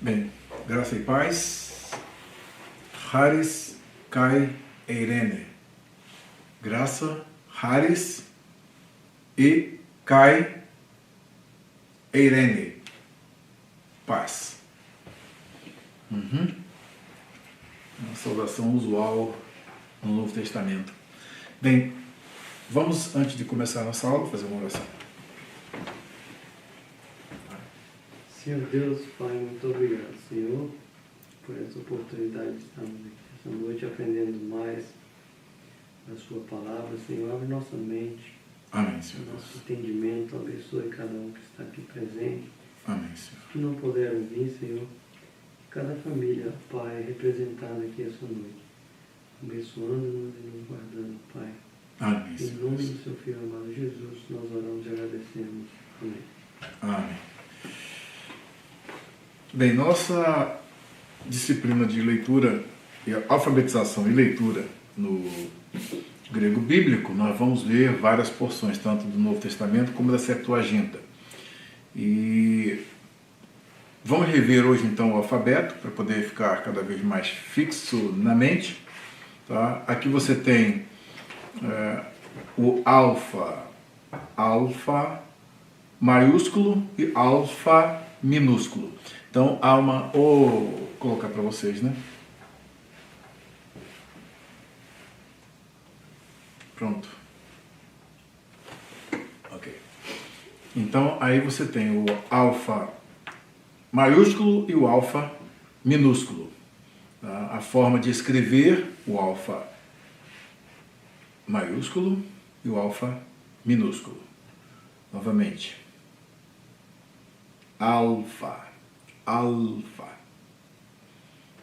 Bem, graça e paz. Haris Kai Eirene. Graça, Haris e Kai Eirene. Paz. Uma saudação usual no Novo Testamento. Bem, vamos, antes de começar a nossa aula, fazer uma oração. Senhor Deus, Pai, muito obrigado, Senhor, por essa oportunidade de estarmos aqui essa noite aprendendo mais da Sua palavra. Senhor, abre nossa mente, Amém, Senhor. nosso entendimento, abençoe cada um que está aqui presente. Amém, Senhor. Que não puderam vir, Senhor, cada família, Pai, representada aqui essa noite, abençoando-nos e nos guardando, Pai. Amém, Em Senhor. nome do Seu Filho amado Jesus, nós oramos e agradecemos. Amém. Amém. Bem, nossa disciplina de leitura, alfabetização e leitura no grego bíblico, nós vamos ler várias porções, tanto do Novo Testamento como da Septuaginta. E vamos rever hoje então o alfabeto, para poder ficar cada vez mais fixo na mente. Tá? Aqui você tem o alfa maiúsculo e alfa minúsculo. Então, há uma... Vou colocar para vocês, né? Pronto. Ok. Então, aí você tem o alfa maiúsculo e o alfa minúsculo. Tá? A forma de escrever o alfa maiúsculo e o alfa minúsculo. Novamente. Alfa.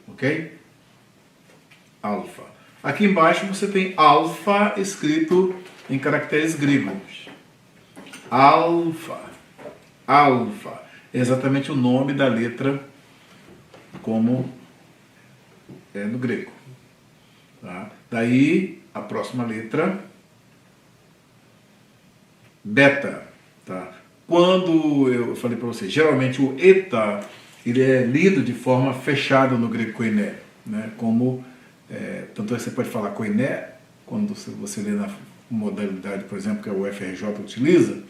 Ok? Alfa. Aqui embaixo você tem alfa escrito em caracteres gregos. Alfa. É exatamente o nome da letra como é no grego. Tá? Daí a próxima letra, beta. Tá? Quando eu falei para vocês, geralmente o eta ele é lido de forma fechada no grego koiné, né? Como tanto é que você pode falar koiné quando você lê na modalidade, por exemplo, que o UFRJ utiliza,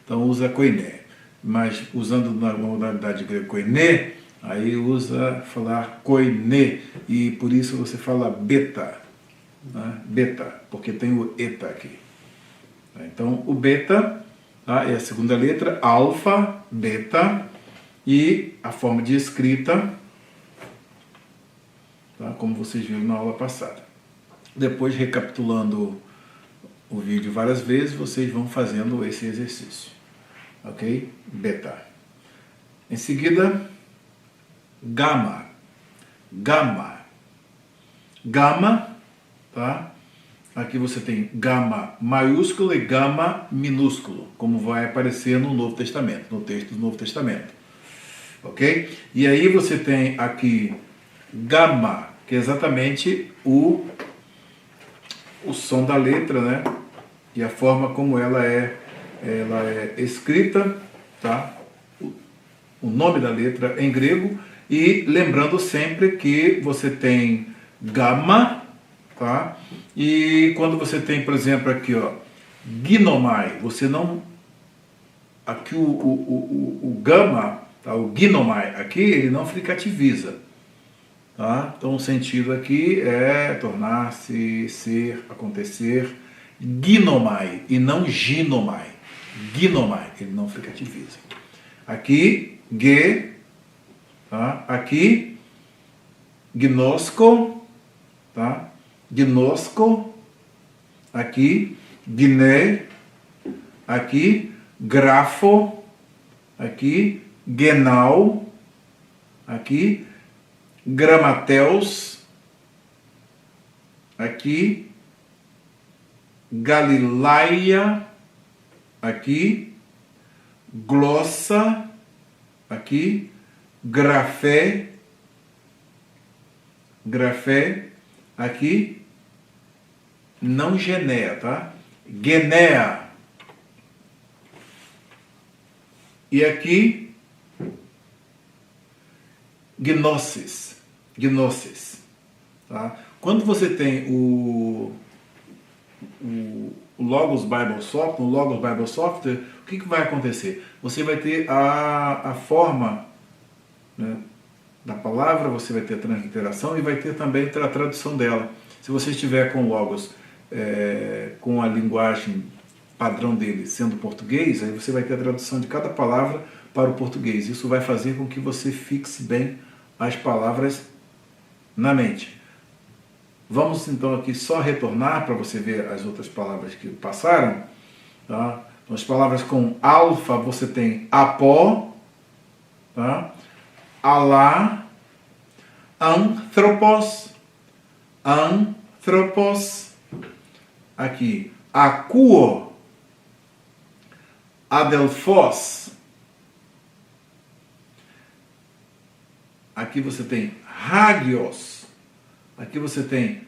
então usa koiné, mas usando na modalidade grego koiné, aí usa falar koiné, e por isso você fala beta, né? Beta, porque tem o eta aqui. Então o beta, tá? É a segunda letra, alfa, beta, e a forma de escrita, tá? Como vocês viram na aula passada. Depois, recapitulando o vídeo várias vezes, vocês vão fazendo esse exercício. Ok? Beta. Em seguida, gama. Gama, tá? Aqui você tem gama maiúsculo e gama minúsculo, como vai aparecer no Novo Testamento, no texto do Novo Testamento. Ok? E aí você tem aqui gama, que é exatamente o som da letra, né? E a forma como ela é escrita, tá? O nome da letra em grego. E lembrando sempre que você tem gama, tá? E quando você tem, por exemplo, aqui, ó, ginomai, você não... Aqui o gama, tá? O ginomai aqui, ele não fricativiza. Tá? Então o sentido aqui é tornar-se, ser, acontecer. Ginomai e não ginomai. Ginomai, ele não fricativiza. Aqui, ge, tá? Aqui, gnosco, tá? Gnosco, aqui, gné, aqui, grafo, aqui, genau, aqui, gramateus, aqui, galileia, aqui, glossa, aqui, grafé, aqui, não genéa, tá? Genéa. E aqui, Gnosis. Gnosis. Tá? Quando você tem o Logos Bible Software, no Logos Bible Software, o que vai acontecer? Você vai ter a forma, né, da palavra, você vai ter a transliteração e vai ter também a tradução dela. Se você estiver com Logos, com a linguagem padrão dele sendo português, aí você vai ter a tradução de cada palavra para o português. Isso vai fazer com que você fixe bem as palavras na mente. Vamos então aqui só retornar para você ver as outras palavras que passaram. Tá? Então, as palavras com alfa você tem apó, tá? Alá, anthropos, aqui, akuo, adelphos, aqui você tem hagios, aqui você tem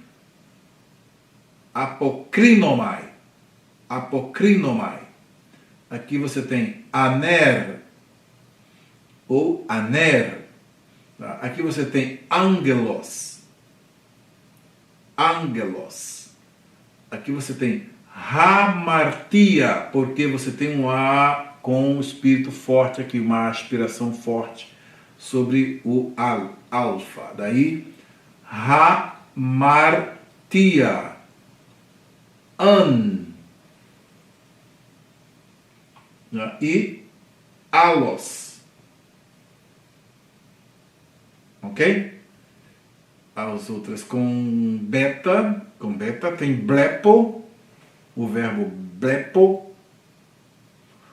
apokrinomai, aqui você tem aner, ou aner, aqui você tem angelos, aqui você tem hamartia, porque você tem um A com um espírito forte aqui, uma aspiração forte sobre o alfa. Daí, hamartia, e alos. Ok? As outras com beta tem blepo, o verbo blepo,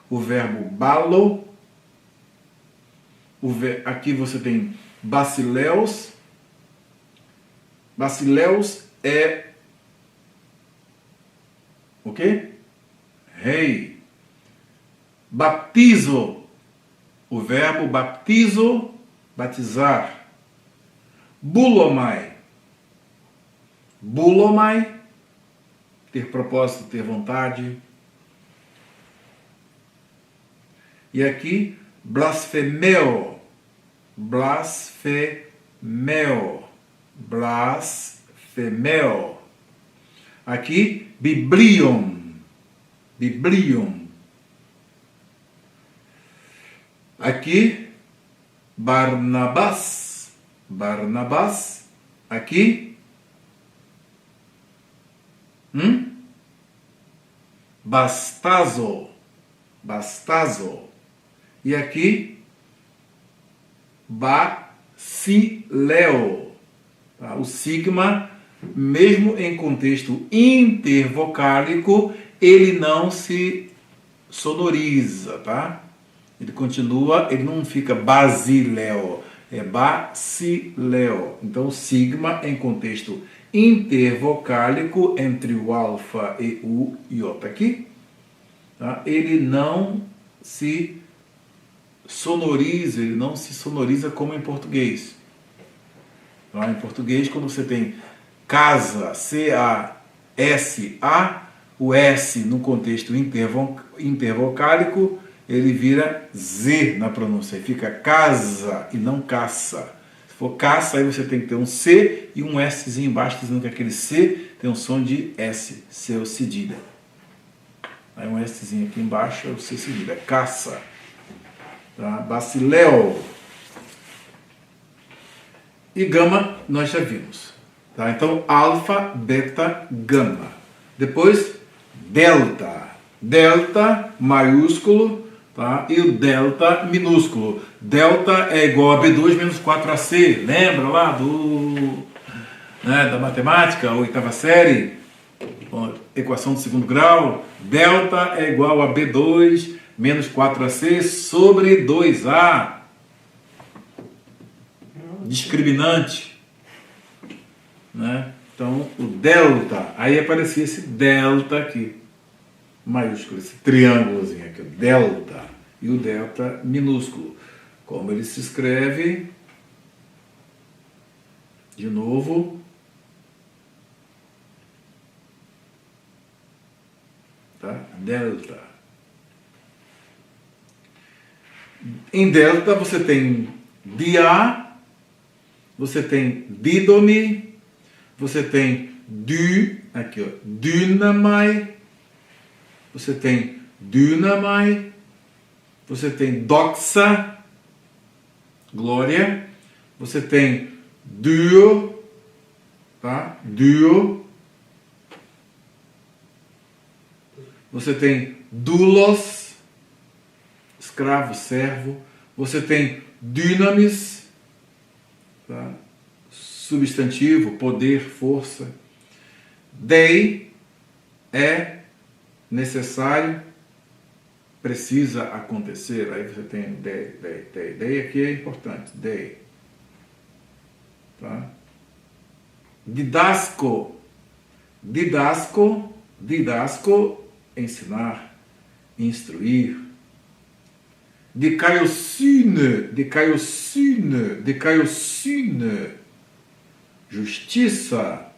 o verbo balo, aqui você tem basileus. Basileus é o quê? Rei. Baptizo, o verbo baptizo, batizar. Bulomai, ter propósito, ter vontade. E aqui, blasfemeo, aqui, biblium, aqui, Barnabás, aqui, bastazo, e aqui, bacileo. Tá? O sigma, mesmo em contexto intervocálico, ele não se sonoriza, tá? Ele continua, ele não fica basileo, é bacileo. Então, o sigma em contexto intervocálico entre o alfa e o iota aqui, tá? Ele não se sonoriza, ele não se sonoriza como em português. Tá? Em português, quando você tem casa, C-A-S-A, o S no contexto intervocálico, ele vira Z na pronúncia, fica casa e não caça. Se for caça, aí você tem que ter um C e um Szinho embaixo, dizendo que aquele C tem um som de S, C cedilha. Aí um Szinho aqui embaixo é o C cedilha, caça. Tá? Bacileo. E gama nós já vimos. Tá? Então, alfa, beta, gama. Depois, delta. Delta maiúsculo, tá? E o delta minúsculo. Delta é igual a B2 menos 4AC. Lembra lá da matemática, a oitava série? Equação do segundo grau. Delta é igual a B2 menos 4AC sobre 2A. Discriminante. Né? Então, o delta, aí aparecia esse delta aqui, maiúsculo, esse triângulozinho aqui, o delta, e o delta minúsculo. Como ele se escreve, de novo, tá? Delta. Em delta você tem dia, você tem didomi, você tem aqui ó, dynamai, você tem dynamai, você tem doxa, glória, você tem duo, tá? Duo, você tem doulos, escravo, servo, você tem dynamis, tá? Substantivo, poder, força. Dei é necessário, precisa acontecer. Aí você tem dei. Dei aqui é importante. Dei. Tá? Didasco. Didasco, ensinar, instruir. Dikaiosune, justiça.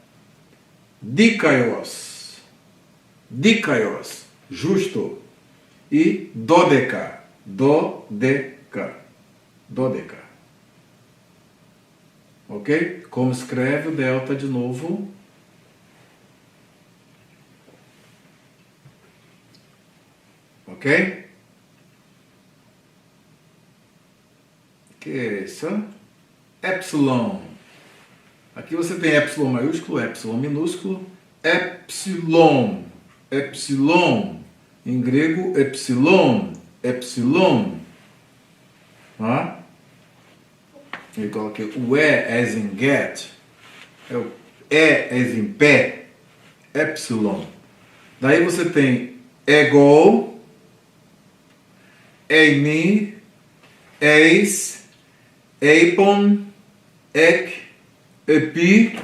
Dikaios, justo. E dodeca. Ok? Como escreve o delta de novo? Ok? Que é isso? Epsilon. Aqui você tem epsilon maiúsculo, epsilon minúsculo. Epsilon. Em grego, epsilon. Tá? Eu coloquei o E as in get. É o E as in pé. Epsilon. Daí você tem ego, eimi, eis, eipon, ek, epi,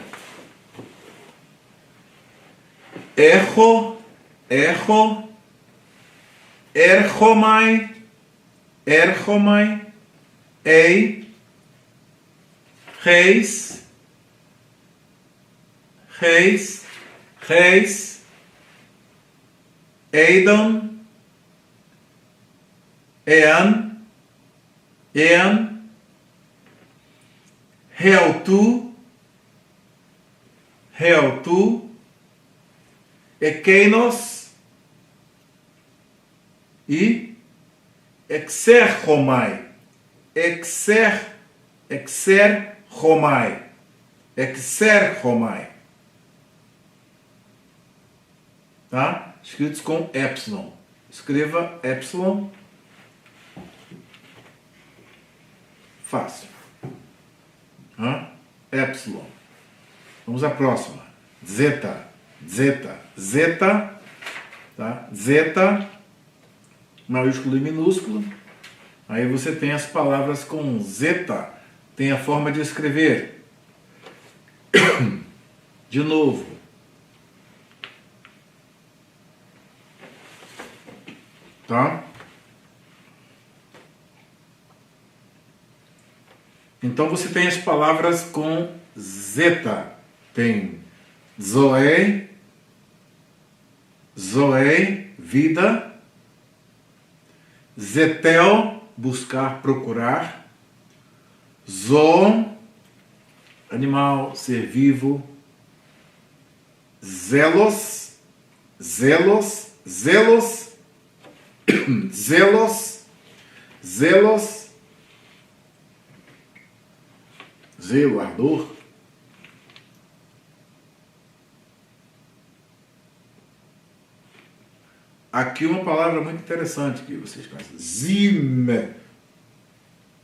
echo, erchomai, ei, reis, eidon, ean, realtu, ekeinos e exerchomai. Tá? Escritos com epsilon. Escreva epsilon. Fácil. Epsilon. Vamos à próxima. Zeta. Tá? Zeta, maiúsculo e minúsculo. Aí você tem as palavras com zeta. Tem a forma de escrever. De novo. Tá? Então você tem as palavras com zeta. Tem zoe, vida. Zetel, buscar, procurar. Zoon, animal, ser vivo. Zelos, zelo, ardor. Aqui uma palavra muito interessante que vocês conhecem. Zime.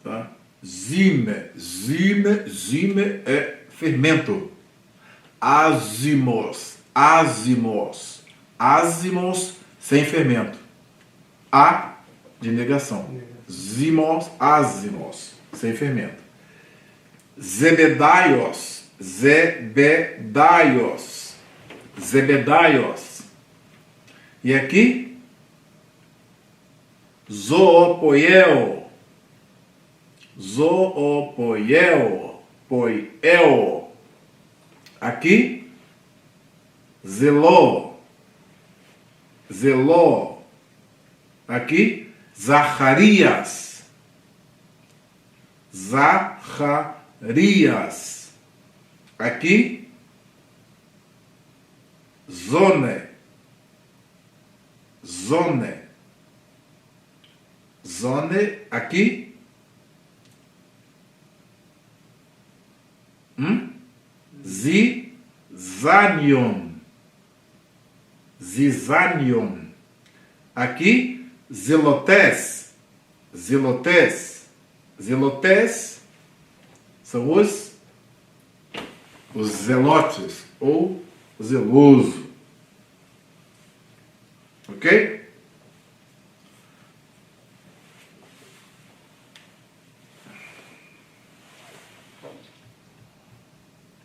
Tá? Zime é fermento. Azimos, sem fermento. A de negação. Azimos, sem fermento. Zebedaios. E aqui, zoopoiel. Poiel. Aqui, zeló. Aqui, Zacarias. rias. Aqui, zone. Zone. Zone, aqui. Zizanion. Zizanion. Aqui, zelotes. Zelotes. Zelotes são os zelotes ou zeloso. Ok?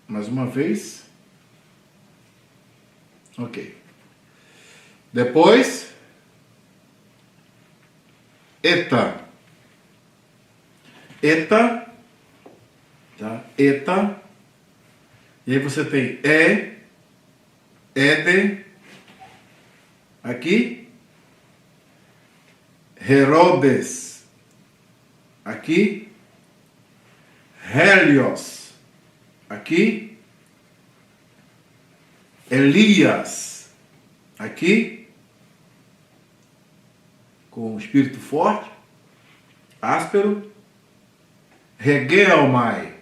Mais uma vez. Ok. Depois, eta. Eta. Tá? Eta. E aí você tem ede. Aqui. Herodes. Aqui. Helios. Aqui. Elias. Aqui. Com o espírito forte. Áspero. Regelmai.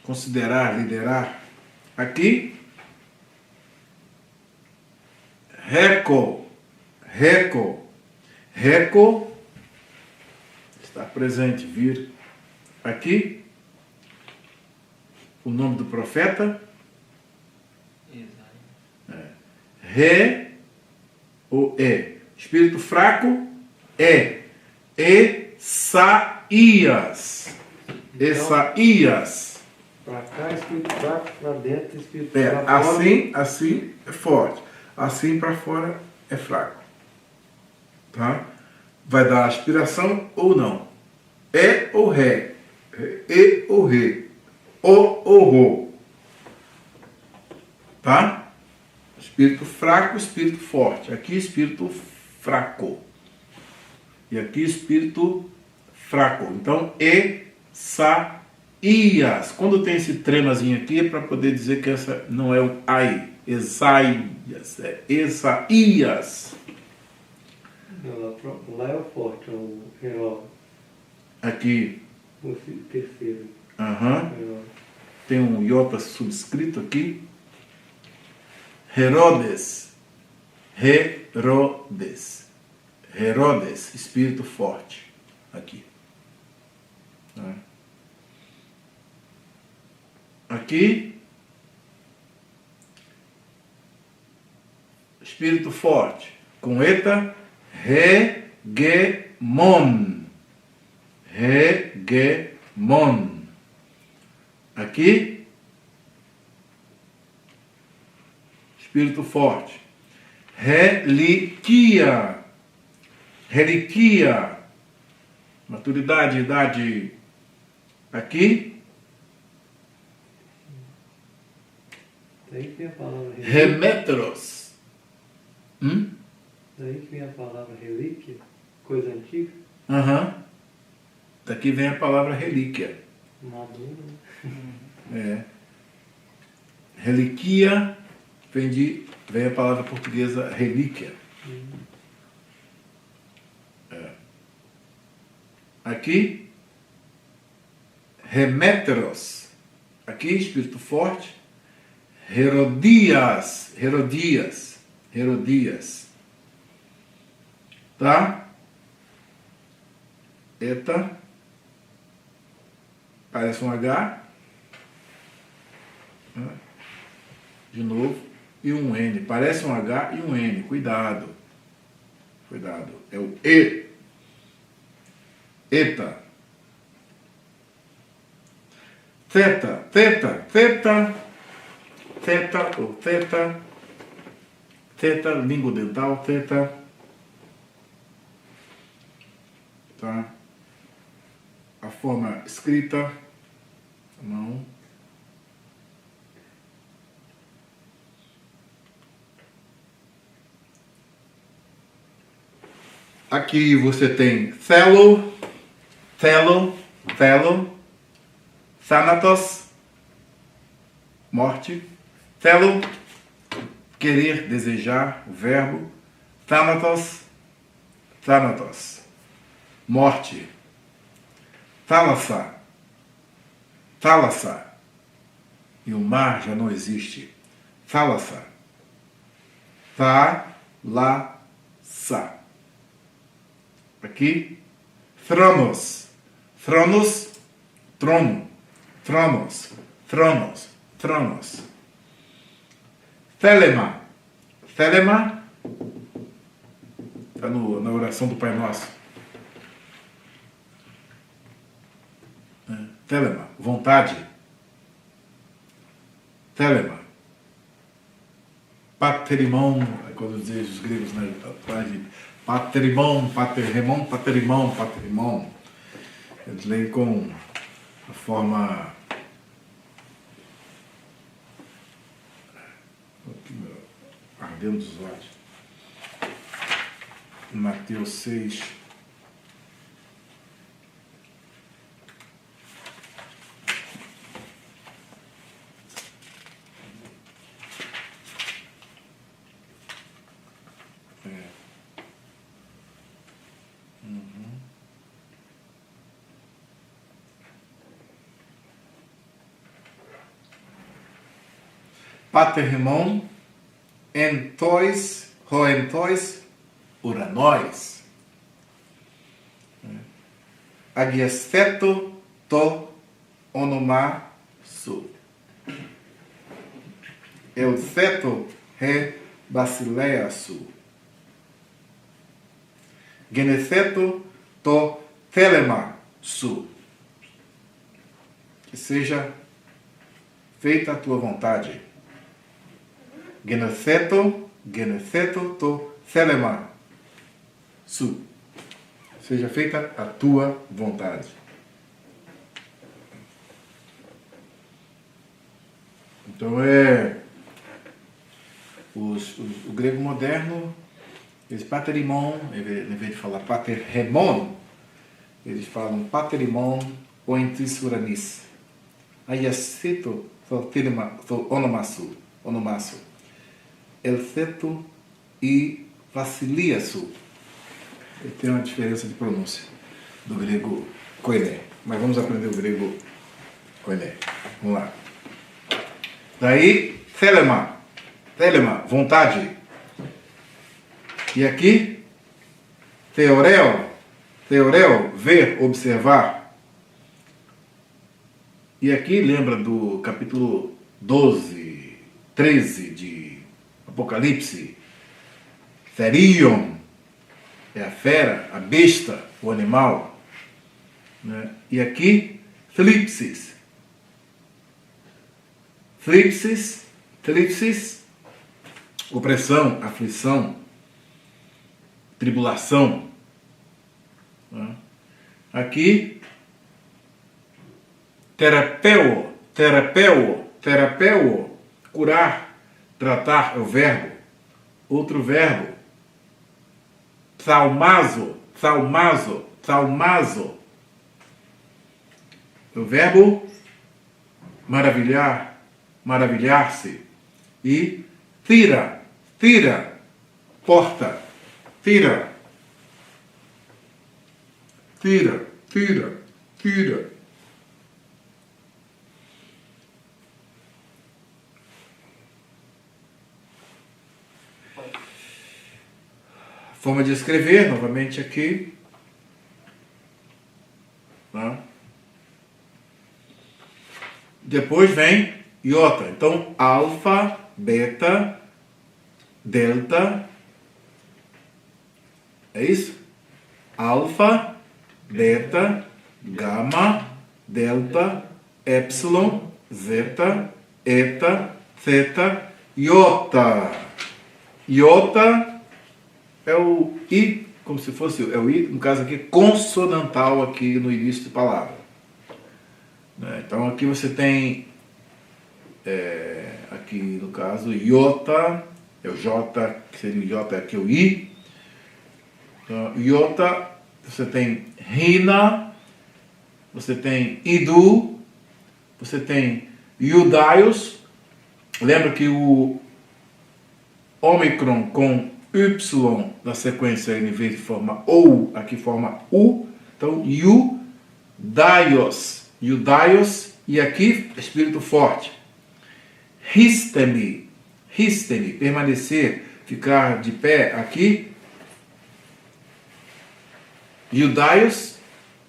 Considerar, liderar. Aqui. Reco. Reco. Reco. Está presente, vir. Aqui. O nome do profeta. Re. O E. Espírito fraco. Esaías. Esaías. Para cá, espírito fraco, para dentro, espírito fraco. Assim é forte. Assim para fora é fraco. Tá? Vai dar aspiração ou não. É ou ré. E ou ré. O ou ro. Tá? Espírito fraco, espírito forte. Aqui espírito fraco. E aqui espírito fraco. Então, Esaías. Quando tem esse tremazinho aqui é para poder dizer que essa não é o ai. Esaías. É Esaías. Lá é o forte, o Herói. Aqui. O terceiro. Tem um iota subscrito aqui. Herodes. Herodes. Herodes, espírito forte. Aqui. Aqui. Espírito forte. Com eta. Regemon. Regemon. Aqui. Espírito forte. Reliquia. Reliquia. Maturidade, idade. Aqui. Daí que vem a palavra relíquia. Remetros. Daí que vem a palavra relíquia, coisa antiga. Daqui vem a palavra relíquia. Maduro, né? Reliquia vem a palavra portuguesa relíquia. Aqui, remetros. Aqui, espírito forte. Herodias. Herodias. Herodias. Tá? Eta. Parece um H. De novo. E um N. Parece um H e um N. Cuidado. Cuidado. É o E. Eta. Theta. Theta. Theta. Theta ou theta. Theta. Língua dental. Theta. Tá? A forma escrita. Mão. Aqui você tem thelo, thelo, thelo, Thanatos, morte. Thelo, querer, desejar, o verbo. Thanatos, thanatos, morte. Thalassa, thalassa, e o mar já não existe. Thalassa, thalassa. Aqui, thronos, thronos, trono, thronos, thronos, thronos. Telema, telema, está na oração do Pai Nosso. Telema, vontade. Telema. Paterimon, quando dizem os gregos, né? Paterimon, paterremon, paterimon, paterimon. Eles leem com a forma... Ardendo dos olhos. Mateus 6. Paterrimon, entois, roentois, uranóis. Agiesteto to onomasu. Eutheto re basileasu. Genetheto to telemasu. Que seja feita a tua vontade. Genetheto to telemasu. Seja feita a tua vontade. Então o grego moderno, eles paterimon, em vez de falar paterremon, eles falam paterimon ou entisuranis. Aiaceto onomasu. Elceto e vasiliasu. Tem uma diferença de pronúncia do grego koiné. Mas vamos aprender o grego koiné. Vamos lá. Daí, telema, vontade. E aqui, teoreo, ver, observar. E aqui, lembra do capítulo 12, 13 de Apocalipse? Therion, é a fera, a besta, o animal. Né? E aqui, thlipsis, opressão, aflição, tribulação. Né? Aqui, terapeu, curar, tratar, é o verbo. Outro verbo, thaumazo. O verbo maravilhar, maravilhar-se. E tira, porta, tira. Forma de escrever, novamente aqui. Tá? Depois vem iota. Então, alfa, beta, delta. É isso? Alfa, beta, gama, delta, epsilon, zeta, eta, theta, iota. Iota é o I, como se fosse, é o I, no caso aqui, consonantal aqui no início de palavra. Então aqui você tem, aqui no caso, iota, é o J, que seria o J, aqui é o I. Então, iota, você tem rina, você tem idu, você tem Judaios. Lembra que o Ômicron com Y na sequência, em vez de forma OU, aqui forma U. Então, Judaios. Judaios, e aqui, espírito forte. Histemi, permanecer, ficar de pé aqui. Judaios,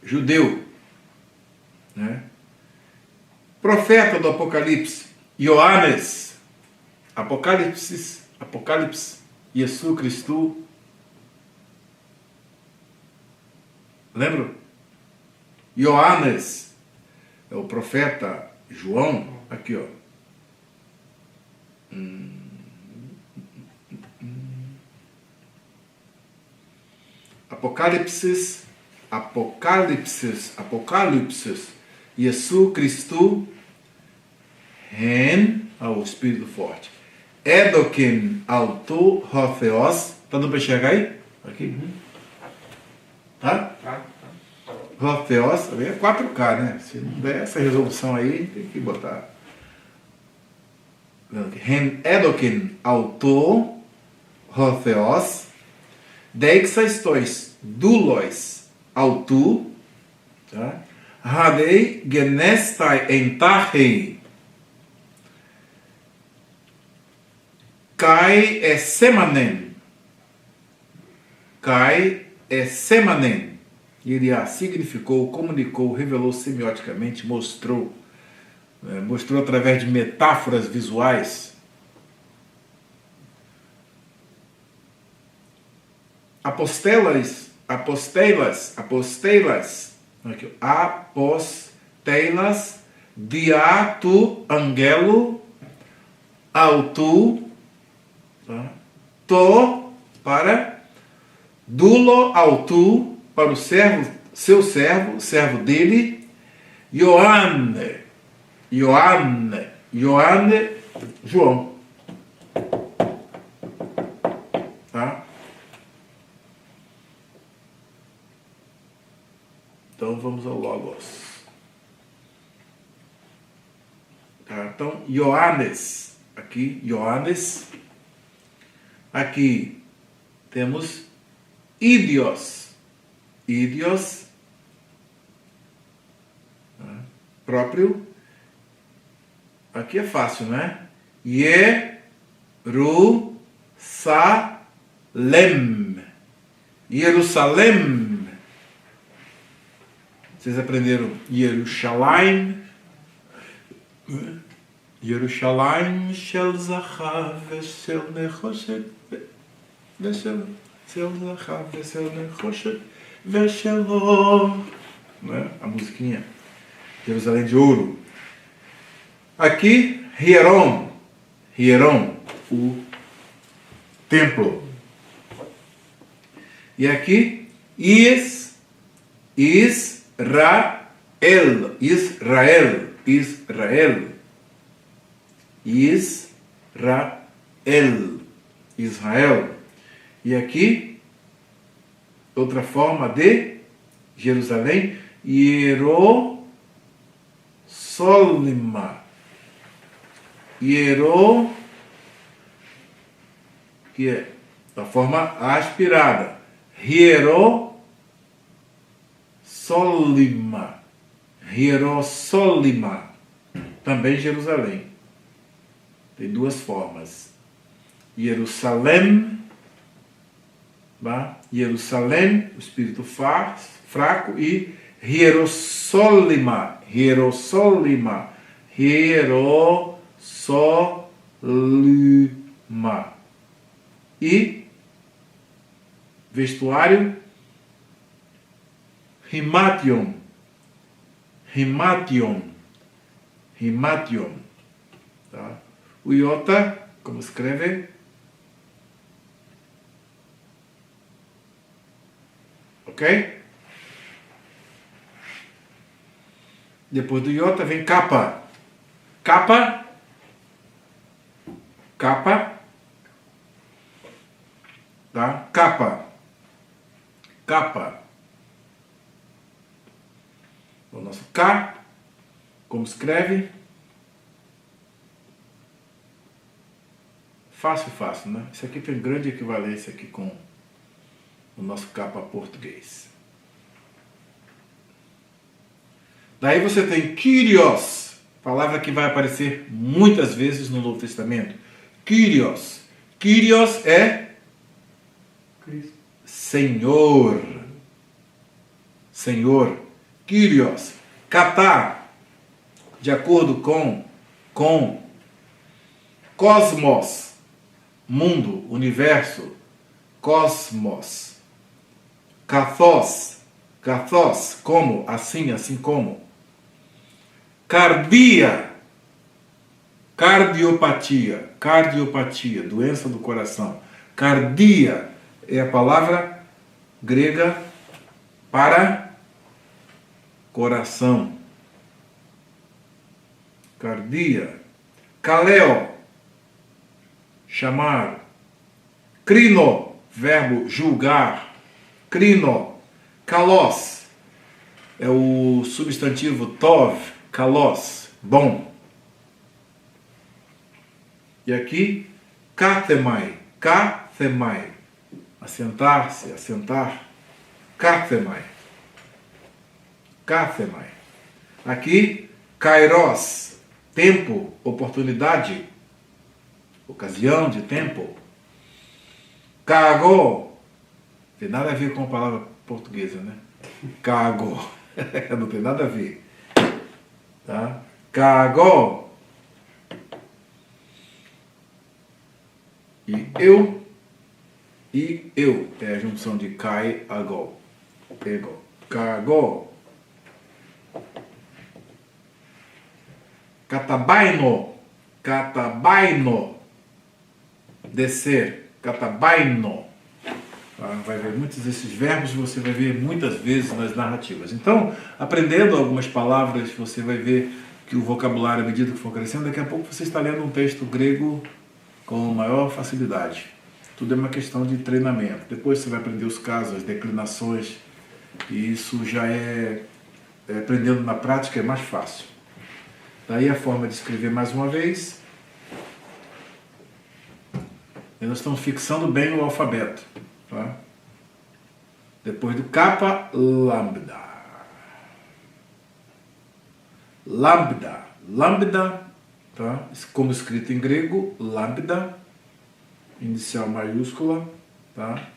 judeu. Né? Profeta do Apocalipse, Ioannes. Apocalipse, Jesus Cristo. Lembra? Ioannes é o profeta João, aqui ó. Apocalipse, Jesus Cristo, Ren, ao Espírito Forte. Edoken alto Hotheos, tá dando para enxergar aí? Aqui. Tá? Hotheos, é 4K, né? Se não der essa resolução aí, tem que botar. Ren Edoken alto Hotheos, Deixastois doulos autu, tá? Hadei genestai entahei, kai semanen, ele significou, comunicou, revelou semioticamente, mostrou através de metáforas visuais. Apostelas, diatu angelo, autu, tá? To, para, dulo, autu, para o servo, seu servo, servo dele, Ioane, João. Tá? Então vamos ao Logos. Tá? Então, Ioannes. Aqui, Ioannes. Aqui temos Ídios. Tá? Próprio. Aqui é fácil, né? Jerusalém. Vocês aprenderam Yerushalayim. Yerushalayim shel zachav veshel nechoshet veshel zachav veshel nechoshet veshelo. Né? A musiquinha. Jerusalém de ouro. Aqui, Hieron, o templo. E aqui, Israel. E aqui, outra forma de Jerusalém, que é da forma aspirada. Hierosolima, também Jerusalém. Tem duas formas. Jerusalém, tá? Jerusalém, o espírito fraco, e Hierosolima. E vestuário, Himation. Tá? O iota, como escreve? Ok? Depois do iota vem capa. Capa. Tá? Capa. O nosso K Como escreve? Fácil, fácil, né? Isso aqui tem grande equivalência aqui com o nosso capa português. Daí você tem Kyrios, palavra que vai aparecer muitas vezes no Novo Testamento. Kyrios. Kyrios é Cristo. Senhor. Senhor. Kyrios. Kata, de acordo com cosmos, mundo, universo, cosmos. Kathos, kathos, como, assim, assim como. Cardia, cardiopatia, cardiopatia, doença do coração. Cardia é a palavra grega para coração. Cardia. Kaleo, chamar. Crino, verbo julgar. Crino. Kalos, é o substantivo tov. Kalos, bom. E aqui, kathemai. Kathemai, assentar-se, assentar. Kathemai. Kathemai. Aqui, kairos, tempo, oportunidade, ocasião de tempo. Kago, tem nada a ver com a palavra portuguesa, né? Kago, não tem nada a ver. Tá? Kago. E eu é a junção de kai, ago. Ego. Kago. Katabaino. Katabaino. Descer. Katabaino. Vai ver muitos desses verbos, você vai ver muitas vezes nas narrativas. Então, aprendendo algumas palavras, você vai ver que o vocabulário, à medida que for crescendo, daqui a pouco você está lendo um texto grego com maior facilidade. Tudo é uma questão de treinamento. Depois você vai aprender os casos, as declinações, e isso já aprendendo na prática é mais fácil. Daí a forma de escrever mais uma vez. E nós estamos fixando bem o alfabeto. Tá? Depois do capa, lambda. Lambda. Lambda, tá? Como escrito em grego, lambda, inicial maiúscula, tá?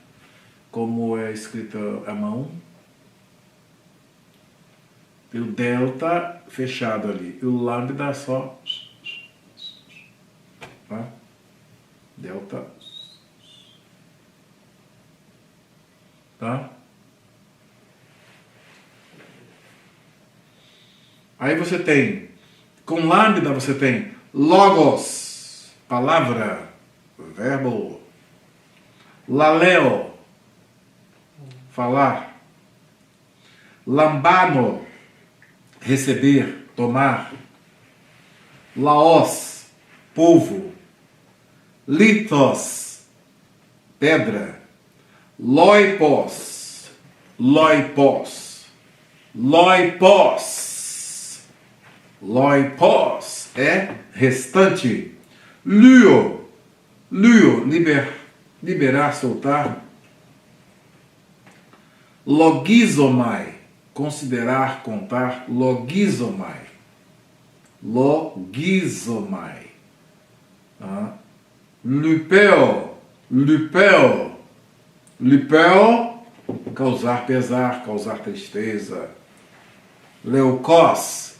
Como é escrita à mão. E o delta fechado ali. E o lambda só. Tá? Delta. Tá? Aí você tem, com lambda você tem logos, palavra, verbo. Laleo, falar. Lambano, receber, tomar. Laos, povo. Lithos, pedra. Loipos, loipos. Loipos. Loipos é restante. Luo, luo, liberar, soltar. Logizomai, considerar, contar. Logizomai. Logizomai. Lupeo, lupeo. Lupeo, causar pesar, causar tristeza. Leucós,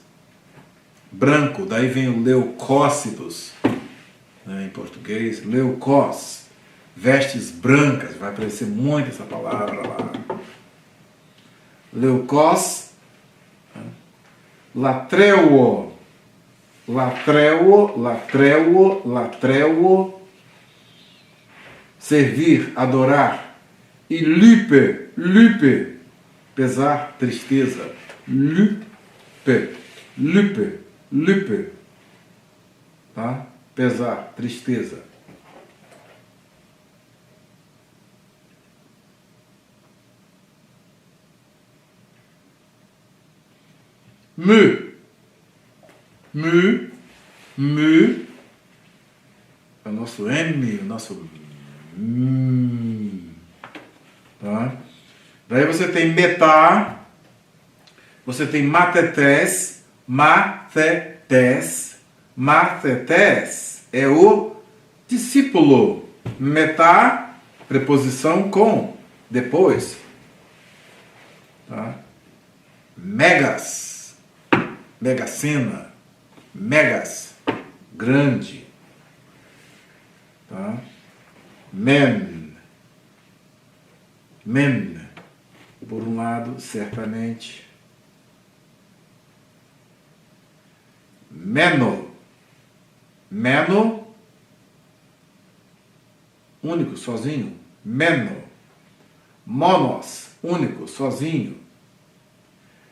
branco, daí vem o leucócitos, né, em português. Leucós, vestes brancas, vai aparecer muito essa palavra lá. Leucós, latreuo, latreuo, latreuo, latreuo, servir, adorar. E lupe, lupe, pesar, tristeza. Lupe, lupe, lupe, tá? Pesar, tristeza. Mu, mu, mu, é o nosso M, o nosso tá? Daí você tem metá, você tem matetés, matetés, matetés é o discípulo. Metá, preposição com, depois. Tá? Megas, mega sena, megas, grande. Tá? Men, men, por um lado, certamente. Meno, meno, único, sozinho. Meno, monos, único, sozinho.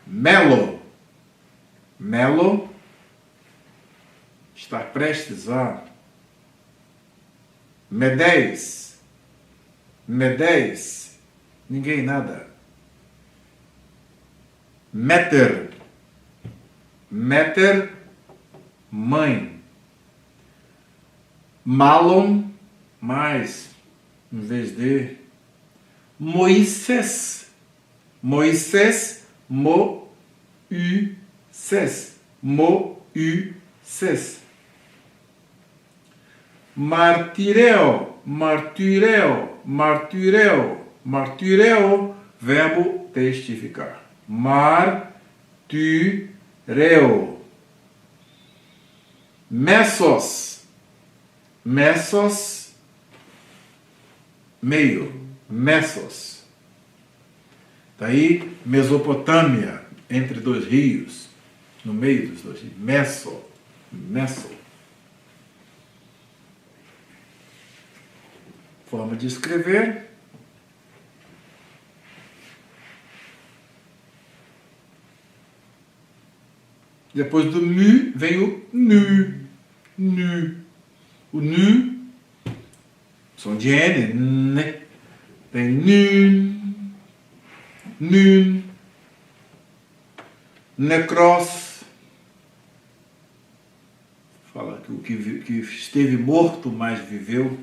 Melo, melo, estar prestes a. Medés, medés, ninguém, nada. Meter, meter, mãe. Malon, mais, em vez de. Moisés, Moisés, Mo-U-Sés, Mo-U-Sés. Martireo, martireo, martireo, martireo, verbo testificar. Martireo. Messos, messos, meio, messos. Daí Mesopotâmia, entre dois rios, no meio dos dois rios. Messo, messo. Forma de escrever. Depois do mu vem o nu. Nu. O nu, som de N, né? Tem nun, nun, necros. Fala que o que esteve morto, mas viveu.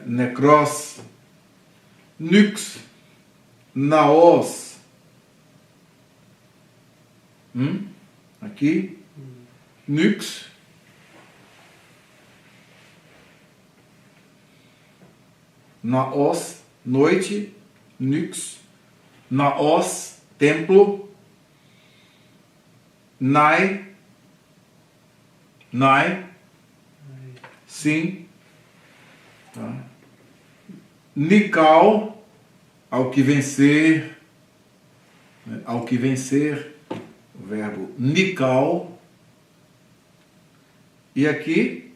Necros, nux, naos. Aqui, nux. Naos, noite, nux. Naos, templo. Nai, nai, sim. Tá? Nikal, ao que vencer, né? Ao que vencer, o verbo nikal. E aqui,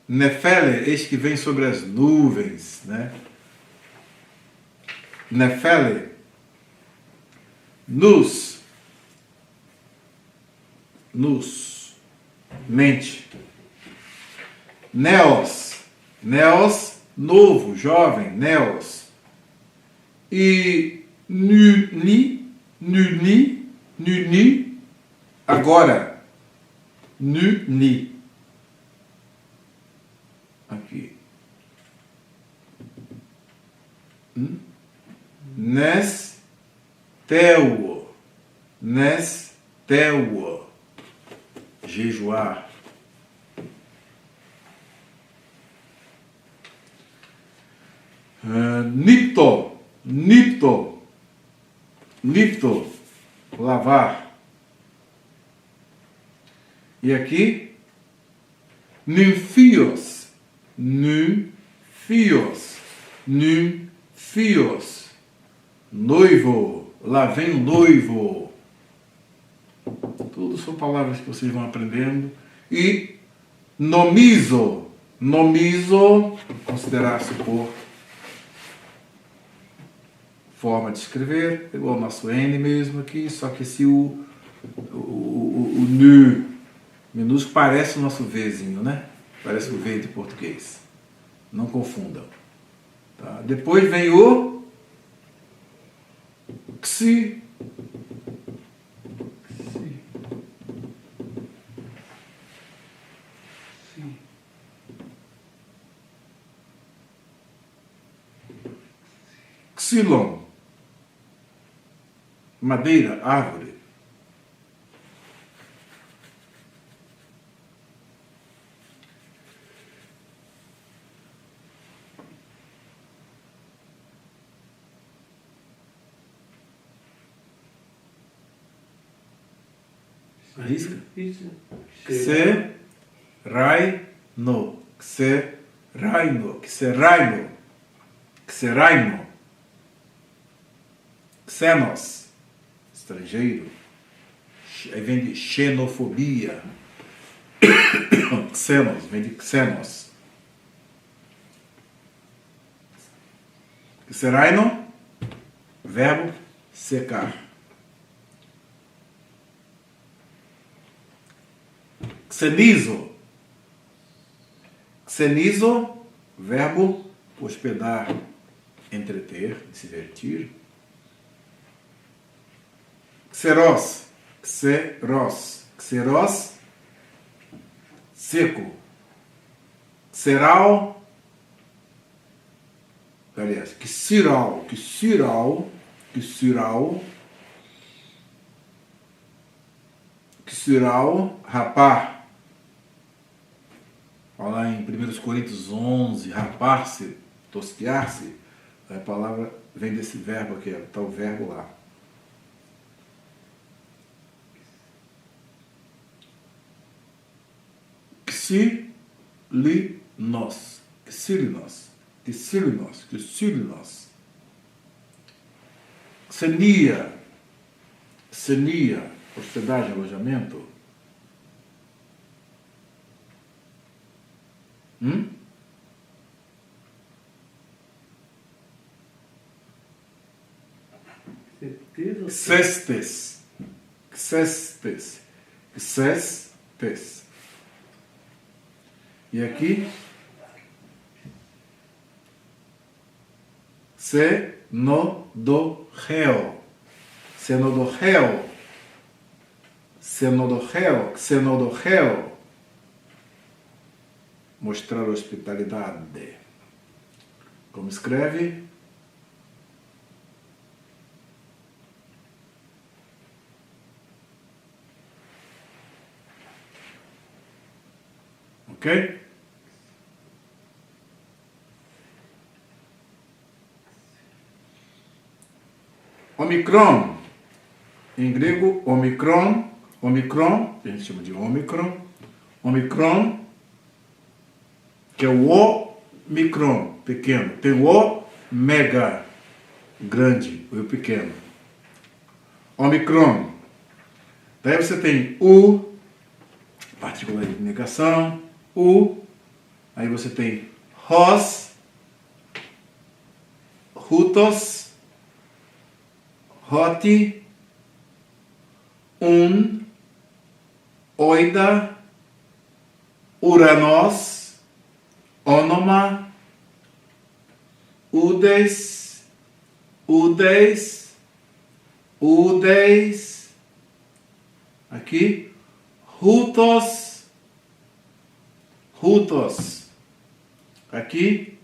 nefele, eis que vem sobre as nuvens, né? Nefele, nus, mente. Neos, neos, novo, jovem, neos. E nuni, agora. Nuni. Aqui. Nesteuo, jejuar. Nipto, lavar. E aqui, nymphios, noivo, lá vem o noivo. Tudo são palavras que vocês vão aprendendo. E nomizo, considerar-se por forma de escrever, igual o nosso N mesmo aqui, só que esse o nu minúsculo parece o nosso Vzinho, né? Parece o V de português. Não confundam. Tá? Depois vem o xi. Xilon, madeira, árvore. Arrisca. Isso. Xeraino, xeraino, xeraino, xeraino, xenos, estrangeiro. Aí vem de xenofobia. Xenos, vem de xenos. Xeraino, verbo secar. Xenizo. Xenizo, verbo hospedar, entreter, se divertir. Xeros. Xeros. Xeros, seco. Xeral. Aliás, xiral. Xiral. Xiral. Xiral, rapar. Lá em 1 Coríntios 11, rapar-se, tosquear-se, a palavra vem desse verbo aqui, está o verbo lá. Xilinos, xilinos, xilinos, xilinos. Xenia, xenia, hospedagem, alojamento. Xestes, xestes, xestes. E aqui, xenodorreo, xenodorreo, xenodorreo, xenodorreo. Mostrar hospitalidade. Como escreve? Ok? Omicron. Em grego, omicron. Omicron, a gente chama de omicron. Omicron, que é o micron, pequeno. Tem o mega, grande, o pequeno. Omicron. Daí você tem o, partícula de negação, o. Aí você tem hos, hutos, hoti, oida, uranos, onoma, udes, udes, udes, aqui, hutos, hutos, aqui,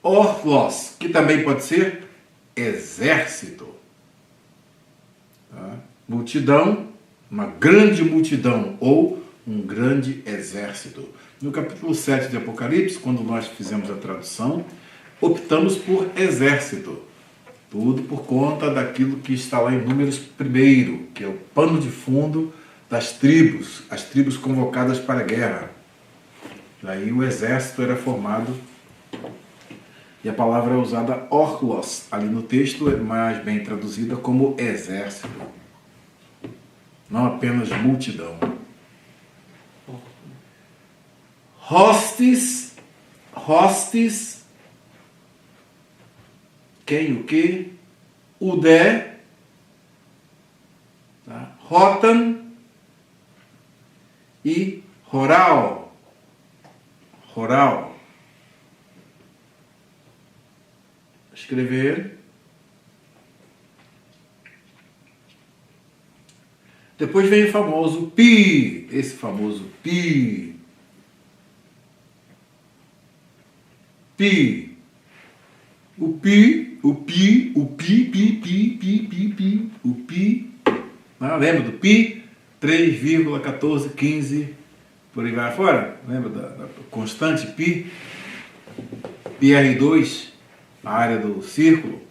orlos, que também pode ser exército, tá? Multidão, uma grande multidão, ou um grande exército. No capítulo 7 de Apocalipse, quando nós fizemos a tradução, optamos por exército. Tudo por conta daquilo que está lá em Números 1, que é o pano de fundo das tribos, as tribos convocadas para a guerra. Daí o exército era formado, e a palavra é usada orlos, ali no texto é mais bem traduzida como exército. Não apenas multidão. Hostes, hostes, quem, o que, udé, tá? Rotan e roral, roral. Escrever. Depois vem o famoso pi, esse famoso pi. Pi. o pi, o pi. Ah, lembra do pi? 3,1415, por aí vai fora. Lembra da constante pi? Pi R2, a área do círculo.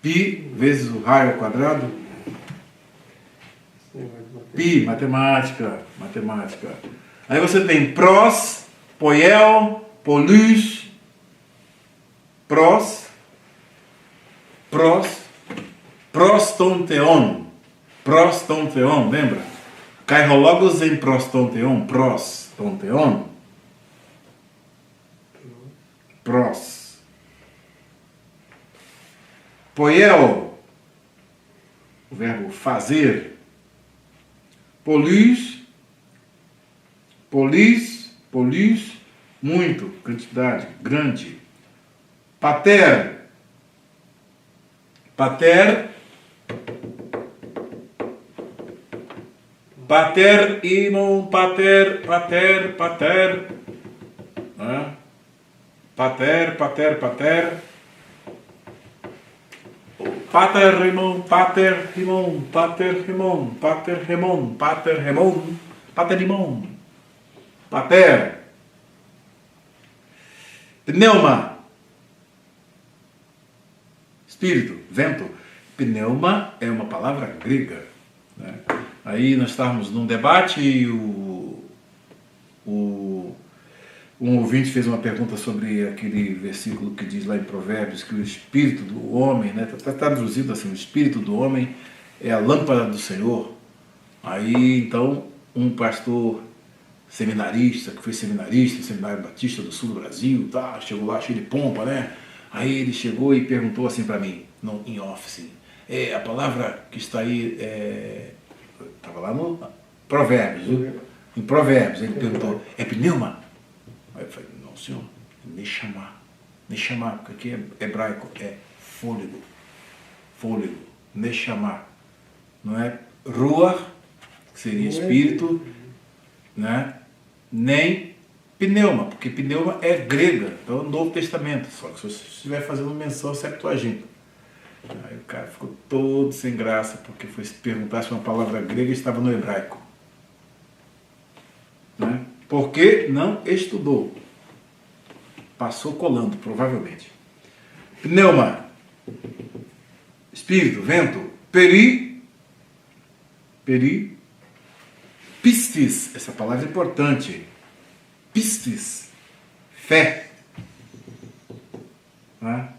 Pi vezes o raio ao quadrado. Pi, matemática. Aí você tem pros, poiel, polus, prostonteon, lembra? Kairologos em prostonteon, pros. Poiel, o verbo fazer. Polis, muito, quantidade, grande. Pater, imon, pater. Paterrimon, pater. Pneuma, espírito, vento. Pneuma é uma palavra grega, né? Aí nós estávamos num debate e um ouvinte fez uma pergunta sobre aquele versículo que diz lá em Provérbios que o espírito do homem, né, está traduzido assim, o espírito do homem é a lâmpada do Senhor. Aí então um pastor seminarista, que foi seminarista, Seminário Batista do Sul do Brasil, tá, chegou lá cheio de pompa, né? Aí ele chegou e perguntou assim para mim, em off, assim, a palavra que está aí, estava lá no Provérbios, viu? Em Provérbios, ele perguntou, é pneuma? Aí eu falei, não senhor, Neshama, porque aqui é hebraico, é fôlego, Neshama, não é ruach, que seria espírito, né? Nem pneuma, porque pneuma é grega, então é o Novo Testamento, só que se você estiver fazendo menção à Septuaginta. Aí o cara ficou todo sem graça, porque foi se perguntar se uma palavra grega estava no hebraico. Né? Porque não estudou. Passou colando, provavelmente. Pneuma, espírito, vento. Peri, pistis, essa palavra é importante. Pistis, fé. Né?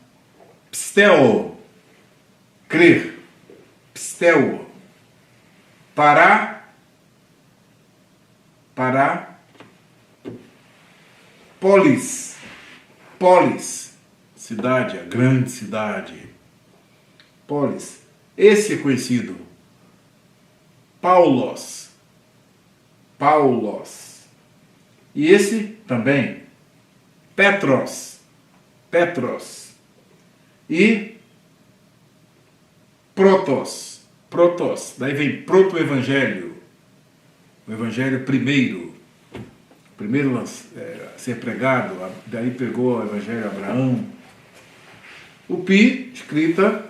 Pisteo, crer. Pisteo, parar, polis, cidade, a grande cidade. Polis, esse é conhecido. Paulos. E esse também. Petros. E protos. Daí vem proto-evangelho. O evangelho primeiro a ser pregado, daí pegou o evangelho de Abraão. O pi, escrita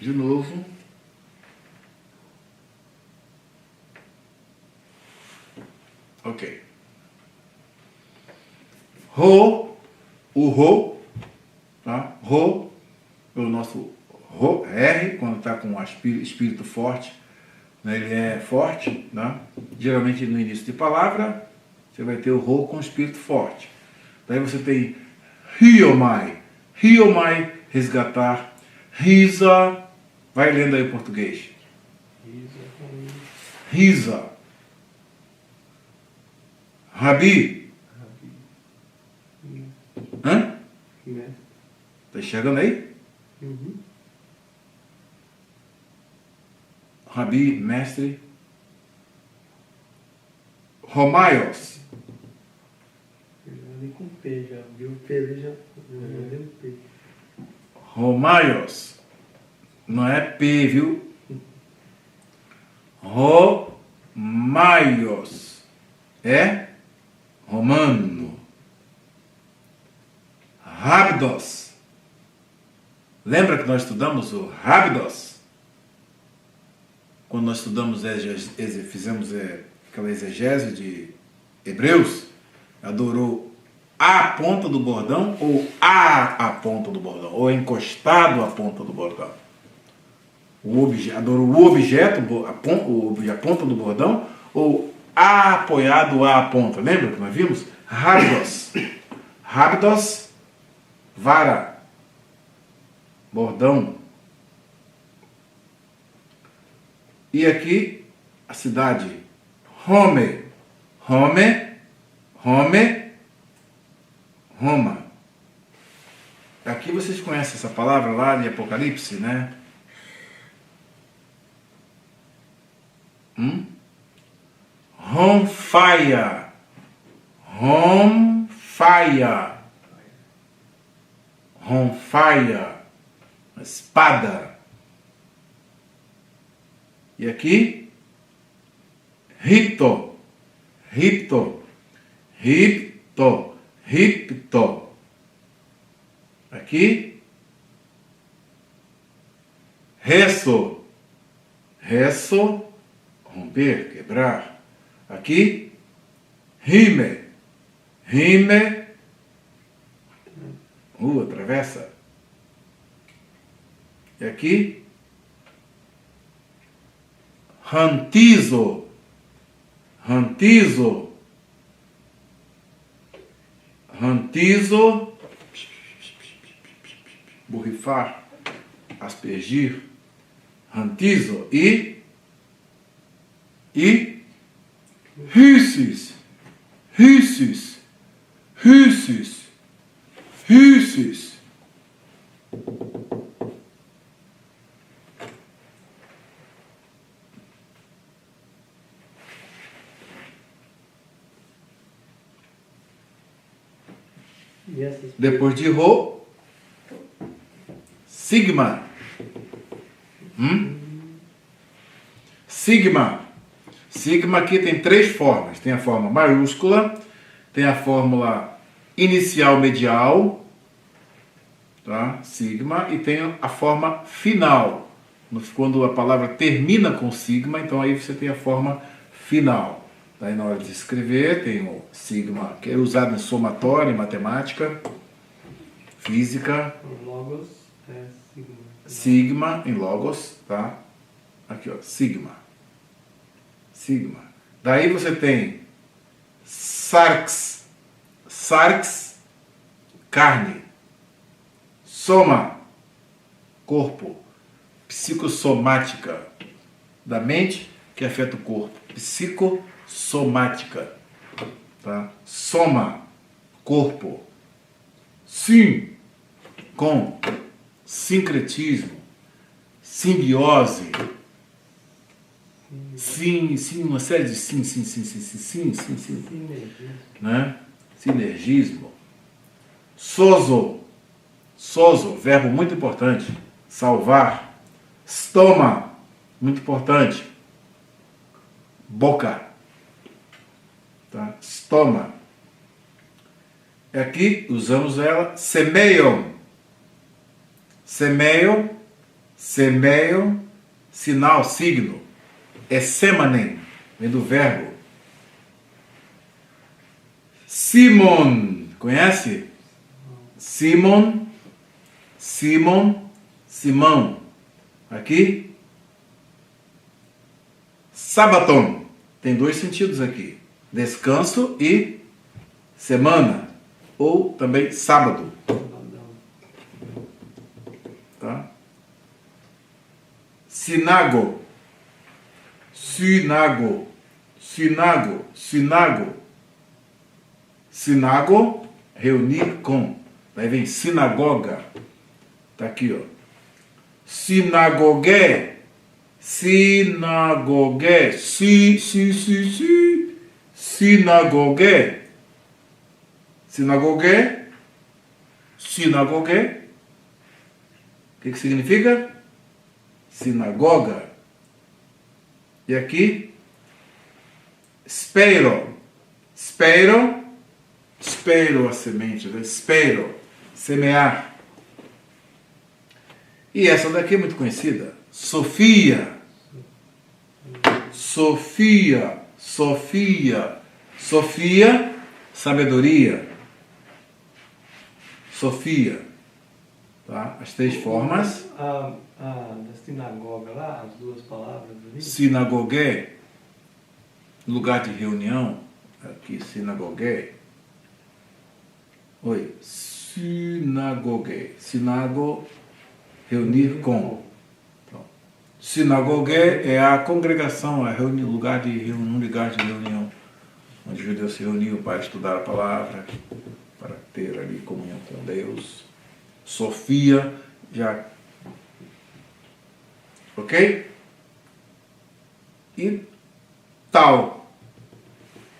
de novo. Ok. O ro, tá? Ro, o nosso ro, R, quando está com o espírito forte, né? Ele é forte, né? Geralmente no início de palavra, você vai ter o ro com espírito forte. Daí você tem hiomai, resgatar, risa, vai lendo aí o português. Risa. Rabi. Hã? Tá enxergando aí? Uhum. Rabi, mestre. Romaios. Ali com P já, viu? P ali já deu P. Romaios. Não é P, viu? Romaios. É romano. Rápidos. Lembra que nós estudamos o rápidos? Quando nós estudamos, fizemos aquela exegese de Hebreus, adorou a ponta do bordão ou a ponta do bordão, ou encostado à ponta do bordão. Adorou o objeto, a ponta do bordão, ou apoiado à ponta. Lembra que nós vimos? Rápidos. Rápidos, vara, bordão. E aqui a cidade Rome. Roma. Aqui vocês conhecem essa palavra lá de Apocalipse, né? Romfaia. Espada. E aqui, ripto. Aqui, reço, romper, quebrar. Aqui, rime, rua, travessa. E aqui, rantizo, borrifar, aspergir, rantizo e rissis. Depois de Rho, sigma. Sigma aqui tem 3 formas. Tem a forma maiúscula, tem a fórmula inicial medial, tá? Sigma, e tem a forma final. Quando a palavra termina com sigma, então aí você tem a forma final. Daí na hora de escrever tem o sigma, que é usado em somatório, em matemática, física. Logos é sigma. Sigma em logos, tá? Aqui, ó, sigma. Daí você tem sarx, carne. Soma, corpo. Psicossomática, da mente que afeta o corpo. Psicossomática, tá? Soma, corpo. Sim, com sincretismo, simbiose. Sim, uma série de sim, né? Sinergismo. Sozo, verbo muito importante, salvar. Stoma, muito importante, boca, tá? Stoma. Aqui usamos ela, semeion, sinal, signo. É semanem, vem do verbo. Simon, conhece? Simão. Aqui. Sabaton, tem 2 sentidos aqui. Descanso e semana, ou também sábado. Tá? Sinago, reunir com. Daí vem sinagoga. Tá aqui, ó. Sinagogue. Sinagogue. O que significa? Sinagoga. E aqui, spero, Espero a semente, né? Espero, semear. E essa daqui é muito conhecida. Sofia. Sofia. Sofia. Sofia, sabedoria. Sofia. Tá? As três formas. Da sinagoga lá, as duas palavras ali. Sinagogue, lugar de reunião. Aqui, sinagogue. Oi. Sinagogue. Sinago, reunir com. Sinagogue é a congregação, é um lugar de reunião, onde os judeus se reuniam para estudar a palavra, para ter ali comunhão com Deus. Sofia, já. Ok? E tal.